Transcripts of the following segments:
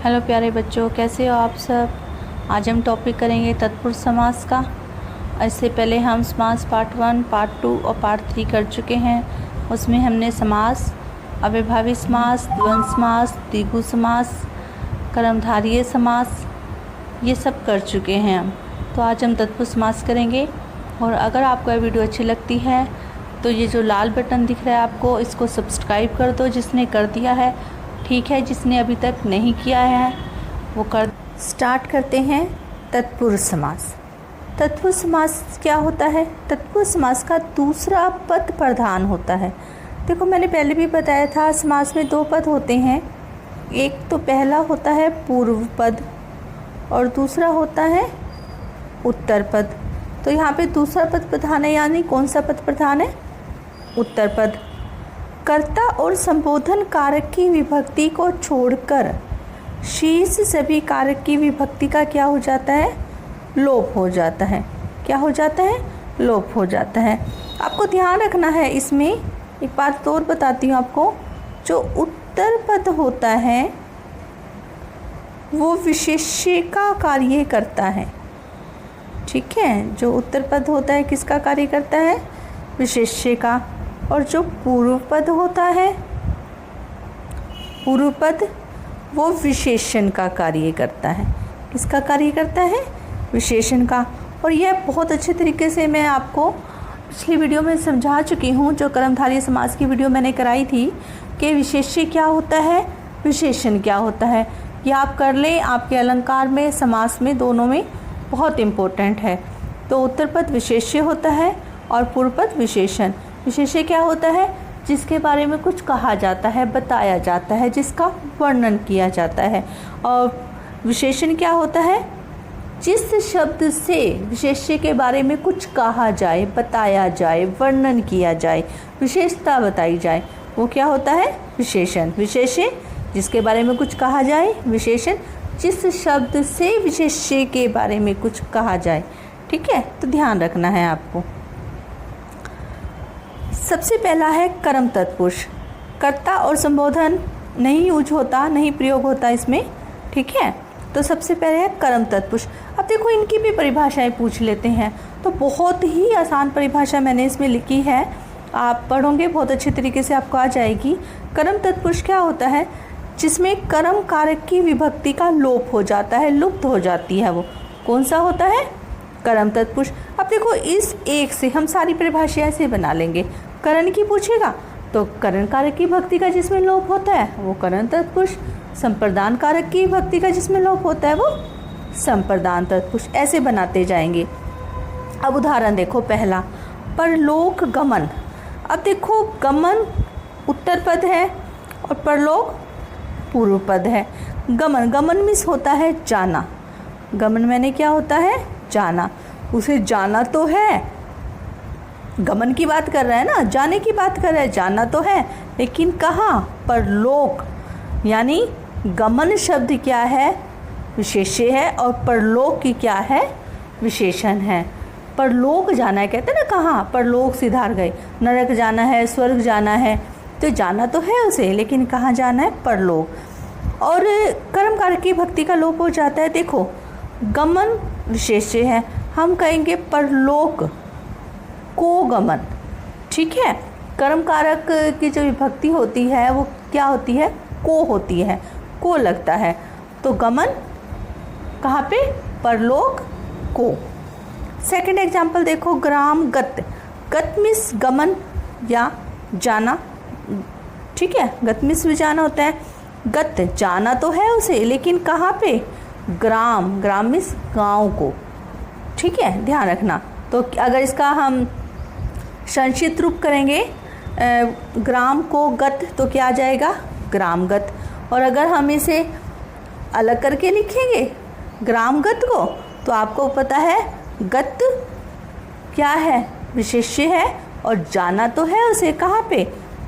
Hello प्यारे बच्चों, कैसे हो आप सब। आज हम टॉपिक करेंगे तत्पुरुष समास का। इससे पहले हम समास पार्ट 1, पार्ट 2 और पार्ट 3 कर चुके हैं। उसमें हमने समास, अव्ययभावी समास, द्वंद्व समास, द्विगु समास, कर्मधारय समास, ये सब कर चुके हैं हम। तो आज हम तत्पुरुष समास करेंगे। और अगर आपको यह वीडियो अच्छी लगती है तो ये जो लाल बटन दिख रहा है आपको, इसको सब्सक्राइब कर दो जिसने कर दिया है, ठीक है। जिसने अभी तक नहीं किया है वो कर। स्टार्ट करते हैं तत्पुरुष समास। तत्पुरुष समास क्या होता है? तत्पुरुष समास का दूसरा पद प्रधान होता है। देखो, मैंने पहले भी बताया था, समास में दो पद होते हैं। एक तो पहला होता है पूर्व पद और दूसरा होता है उत्तर पद। तो यहाँ पे दूसरा पद प्रधान है, यानी कौन सा पद प्रधान है? उत्तर पद। कर्ता और संबोधन कारक की विभक्ति को छोड़कर शेष सभी कारक की विभक्ति का क्या हो जाता है? लोप हो जाता है। क्या हो जाता है? लोप हो जाता है। आपको ध्यान रखना है इसमें, एक बात और बताती हूँ आपको। जो उत्तर पद होता है वो विशेष्य का कार्य करता है, ठीक है। जो उत्तर पद होता है किसका कार्य करता है? विशेष्य का। और जो पूर्व पद होता है, पूर्व पद, वो विशेषण का कार्य करता है। किसका कार्य करता है? विशेषण का। और यह बहुत अच्छे तरीके से मैं आपको पिछली वीडियो में समझा चुकी हूँ, जो कर्मधारय समास की वीडियो मैंने कराई थी, कि विशेष्य क्या होता है, विशेषण क्या होता है। ये आप कर लें, आपके अलंकार में, समास में, दोनों में बहुत इम्पोर्टेंट है। तो उत्तर पद विशेष्य होता है और पूर्व पद विशेषण। विशेष्य क्या होता है? जिसके बारे में कुछ कहा जाता है, बताया जाता है, जिसका वर्णन किया जाता है। और विशेषण क्या होता है? जिस शब्द से विशेष्य के बारे में कुछ कहा जाए, बताया जाए, वर्णन किया जाए, विशेषता बताई जाए, वो क्या होता है? विशेषण। विशेष्य जिसके बारे में कुछ कहा जाए, विशेषण जिस शब्द से विशेष्य के बारे में कुछ कहा जाए, ठीक है। तो ध्यान रखना है आपको। सबसे पहला है कर्म तत्पुरुष। कर्ता और संबोधन नहीं यूज होता, नहीं प्रयोग होता इसमें, ठीक है। तो सबसे पहले है कर्म तत्पुरुष। अब देखो, इनकी भी परिभाषाएं पूछ लेते हैं। तो बहुत ही आसान परिभाषा मैंने इसमें लिखी है, आप पढ़ोगे बहुत अच्छे तरीके से आपको आ जाएगी। कर्म तत्पुरुष क्या होता है? जिसमें कर्म कारक की विभक्ति का लोप हो जाता है, लुप्त हो जाती है। वो कौन सा होता है? कर्म तत्पुरुष। अब देखो, इस एक से हम सारी परिभाषाएं ऐसे बना लेंगे। करण की पूछेगा तो करण कारक की विभक्ति का जिसमें लोप होता है वो करण तत्पुरुष। संप्रदान कारक की विभक्ति का जिसमें लोप होता है वो संप्रदान तत्पुरुष। ऐसे बनाते जाएंगे। अब उदाहरण देखो, पहला परलोक गमन। अब देखो, गमन उत्तर पद है और परलोक पूर्व पद है। गमन, गमन मीन्स होता है जाना। गमन मैंने क्या होता है? जाना। उसे जाना तो है, गमन की बात कर रहा है ना, जाने की बात कर रहा है, जाना तो है, लेकिन कहाँ? परलोक। यानी गमन शब्द क्या है? विशेष्य है और परलोक की क्या है? विशेषण है। परलोक जाना है, कहते हैं ना, कहाँ? परलोक सिधार गए, नरक जाना है, स्वर्ग जाना है, तो जाना तो है उसे, लेकिन कहाँ जाना है? परलोक। और कर्म कारक की भक्ति का लोप हो जाता है। देखो, गमन विशेष्य है, हम कहेंगे परलोक को गमन, ठीक है। कर्म कारक की जो विभक्ति होती है वो क्या होती है? को होती है, को लगता है। तो गमन कहाँ पे? परलोक को। सेकंड एग्जाम्पल देखो, ग्राम गत। गत मीन्स गमन या जाना, ठीक है। गत मीन्स भी जाना होता है। गत जाना तो है उसे, लेकिन कहाँ पे? ग्राम। ग्राम मीन्स गाँव को, ठीक है, ध्यान रखना। तो अगर इसका हम संक्षिप्त रूप करेंगे ग्राम को गत, तो क्या आ जाएगा? ग्रामगत। और अगर हम इसे अलग करके लिखेंगे ग्रामगत को, तो आपको पता है गत क्या है? विशेष्य है और जाना तो है उसे, कहाँ पे?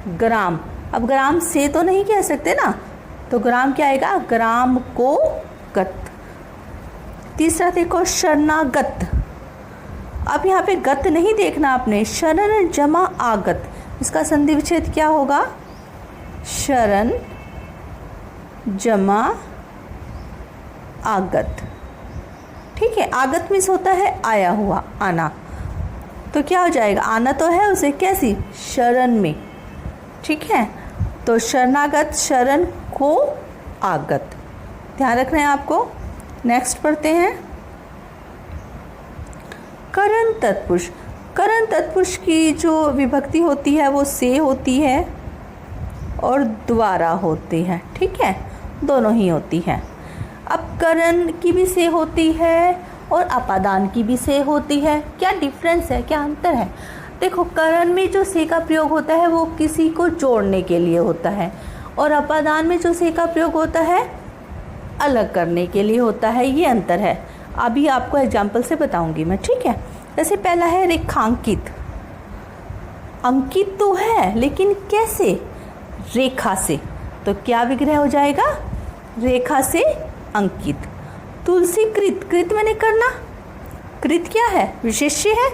ग्राम। अब ग्राम से तो नहीं कह सकते ना, तो ग्राम क्या आएगा? ग्राम को गत। तीसरा देखो, शरणागत। अब यहाँ पे गत नहीं देखना आपने, शरण जमा आगत। इसका संधि विच्छेद क्या होगा? शरण जमा आगत। ठीक है, आगत मीन्स होता है आया हुआ, आना। तो क्या हो जाएगा, आना तो है उसे, कैसी, शरण में। ठीक है, तो शरणागत, शरण को आगत, ध्यान रखना है आपको। नेक्स्ट पढ़ते हैं करण तत्पुरुष। करण तत्पुरुष की जो विभक्ति होती है वो से होती है और द्वारा होती है। ठीक है, दोनों ही होती है। अब करण की भी से होती है और अपादान की भी से होती है। क्या डिफरेंस है, क्या अंतर है? देखो, करण में जो से का प्रयोग होता है वो किसी को जोड़ने के लिए होता है, और अपादान में जो से का प्रयोग होता है अलग करने के लिए होता है। ये अंतर है, अभी आपको एग्जाम्पल से बताऊंगी मैं। ठीक है, जैसे पहला है रेखांकित। अंकित तो है लेकिन कैसे, रेखा से। तो क्या विग्रह हो जाएगा, रेखा से अंकित। तुलसी कृत, कृत मैंने करना, कृत क्या है, विशेष्य है।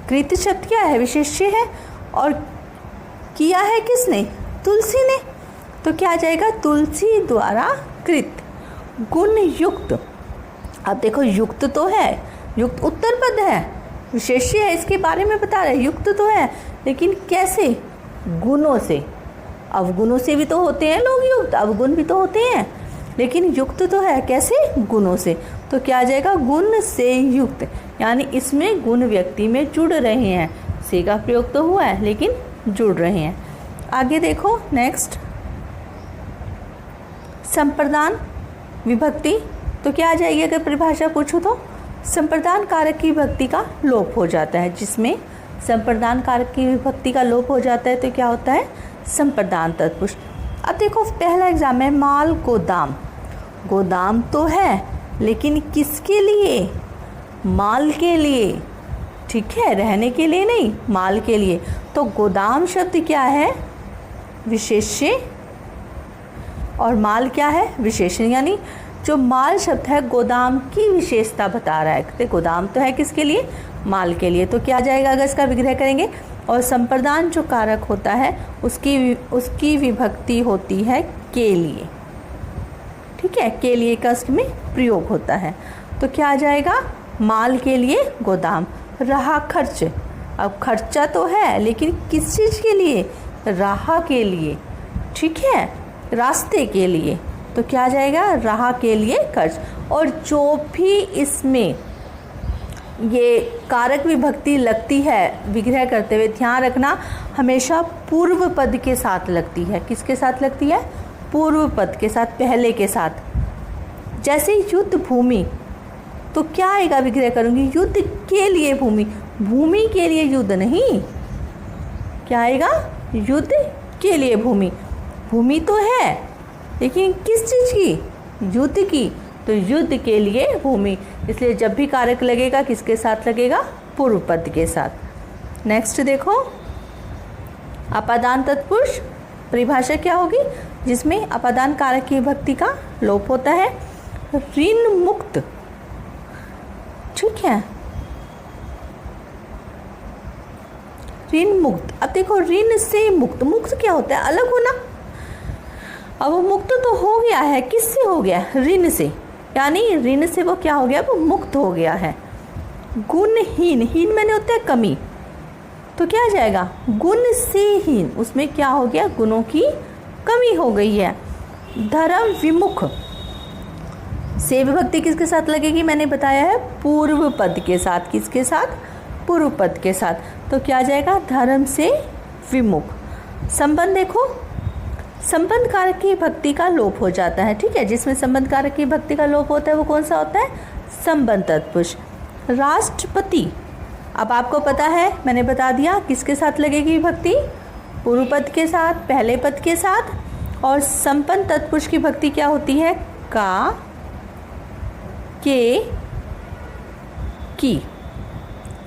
कृत शब्द क्या है, विशेष्य है, और किया है किसने, तुलसी ने। तो क्या आ जाएगा, तुलसी द्वारा कृत। गुण युक्त, अब देखो युक्त तो है, युक्त उत्तर पद है, विशेष्य है, इसके बारे में बता रहे, युक्त तो है लेकिन कैसे, गुणों से। अवगुणों से भी तो होते हैं लोग युक्त, अवगुण भी तो होते हैं, लेकिन युक्त तो है कैसे, गुणों से। तो क्या आ जाएगा, गुण से युक्त, यानी इसमें गुण व्यक्ति में जुड़ रहे हैं। से का प्रयोग तो हुआ है लेकिन जुड़ रहे हैं। आगे देखो नेक्स्ट, संप्रदान विभक्ति। तो क्या आ जाएगी अगर परिभाषा पूछूं तो, संप्रदान कारक की विभक्ति का लोप हो जाता है। जिसमें संप्रदान कारक की विभक्ति का लोप हो जाता है तो क्या होता है, संप्रदान तत्पुरुष। अब देखो पहला एग्जाम है माल गोदाम। गोदाम तो है लेकिन किसके लिए, माल के लिए। ठीक है, रहने के लिए नहीं, माल के लिए। तो गोदाम शब्द क्या है, विशेष्य, और माल क्या है, विशेषण। यानी जो माल शब्द है गोदाम की विशेषता बता रहा है। तो गोदाम तो है किसके लिए, माल के लिए। तो क्या आ जाएगा अगर इसका विग्रह करेंगे, और संप्रदान जो कारक होता है उसकी विभक्ति होती है के लिए। ठीक है, के लिए का इसमें प्रयोग होता है। तो क्या आ जाएगा, माल के लिए गोदाम। रहा खर्च, अब खर्चा तो है लेकिन किस चीज़ के लिए, राह के लिए। ठीक है, रास्ते के लिए। तो क्या आ जाएगा, राह के लिए खर्च। और जो भी इसमें ये कारक विभक्ति लगती है विग्रह करते हुए, ध्यान रखना हमेशा पूर्व पद के साथ लगती है। किसके साथ लगती है, पूर्व पद के साथ, पहले के साथ। जैसे युद्ध भूमि, तो क्या आएगा, विग्रह करूंगी, युद्ध के लिए भूमि, भूमि के लिए युद्ध नहीं। क्या आएगा, युद्ध के लिए भूमि। भूमि तो है लेकिन किस चीज़ की, युद्ध की। तो युद्ध के लिए भूमि, इसलिए जब भी कारक लगेगा किसके साथ लगेगा, पूर्व पद के साथ। नेक्स्ट देखो, अपादान तत्पुरुष परिभाषा क्या होगी, जिसमें अपादान कारक की विभक्ति का लोप होता है। ऋण मुक्त, ठीक है, ऋण मुक्त। अब देखो ऋण से मुक्त, मुक्त क्या होता है, अलग होना। अब वो मुक्त तो हो गया है, किससे हो गया, ऋण से, यानी ऋण से वो क्या हो गया, वो मुक्त हो गया है। गुणहीन, हीन मैंने होता है कमी, तो क्या आ जाएगा, गुण से हीन, उसमें क्या हो गया, गुणों की कमी हो गई है। धर्म विमुख, से विभक्ति किसके साथ लगेगी, मैंने बताया है पूर्व पद के साथ। किसके साथ, पूर्व पद के साथ। तो क्या आ जाएगा, धर्म से विमुख। संबंध देखो, संबंध कारक की भक्ति का लोप हो जाता है। ठीक है, जिसमें संबंध कारक की भक्ति का लोप होता है वो कौन सा होता है, संबंध तत्पुरुष। राष्ट्रपति, अब आपको पता है, मैंने बता दिया किसके साथ लगेगी भक्ति, पूर्व पद के साथ, पहले पद के साथ। और संबंध तत्पुरुष की भक्ति क्या होती है, का, के, की,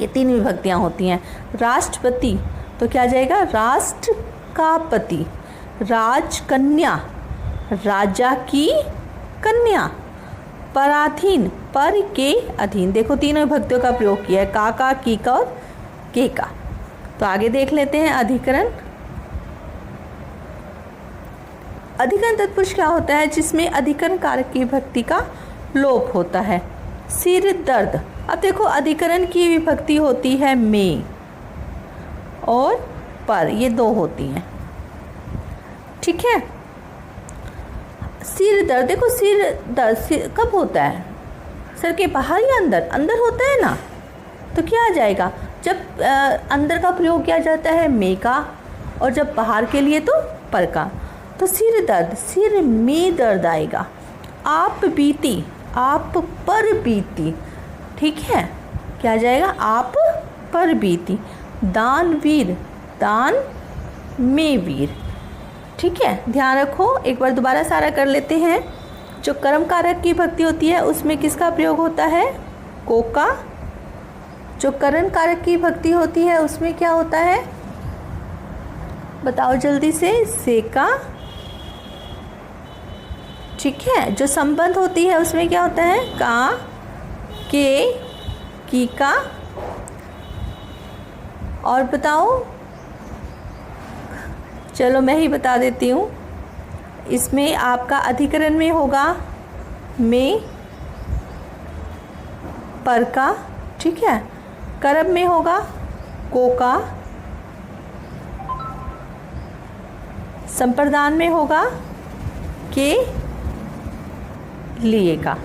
ये तीन विभक्तियां होती हैं। राष्ट्रपति, तो क्या जाएगा, राष्ट्र का पति। राजकन्या, राजा की कन्या। पराधीन, पर के अधीन। देखो तीनों विभक्तियों का प्रयोग किया है, का, की का और के का। तो आगे देख लेते हैं अधिकरण। अधिकरण तत्पुरुष क्या होता है, जिसमें अधिकरण कारक की विभक्ति का लोप होता है। सिर दर्द, अब देखो अधिकरण की विभक्ति होती है में और पर, ये दो होती हैं, ठीक है। सिर दर्द, देखो सिर दर्द कब होता है, सर के बाहर या अंदर, अंदर होता है ना, तो क्या आ जाएगा, जब अंदर का प्रयोग किया जाता है में का और जब बाहर के लिए तो पर का। तो सिर दर्द, सिर में दर्द आएगा। आप बीती, आप पर बीती, ठीक है, क्या आ जाएगा, आप पर बीती। दानवीर, दान में वीर, ठीक है। ध्यान रखो, एक बार दोबारा सारा कर लेते हैं। जो कर्म कारक की भक्ति होती है उसमें किसका प्रयोग होता है, को का। जो करण कारक की भक्ति होती है उसमें क्या होता है, बताओ जल्दी से का, ठीक है। जो संबंध होती है उसमें क्या होता है, का, के, की का। और बताओ, चलो मैं ही बता देती हूँ। इसमें आपका अधिकरण में होगा में, पर का, ठीक है। कर्म में होगा को का, संप्रदान में होगा के लिए का,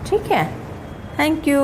ठीक है। Thank you.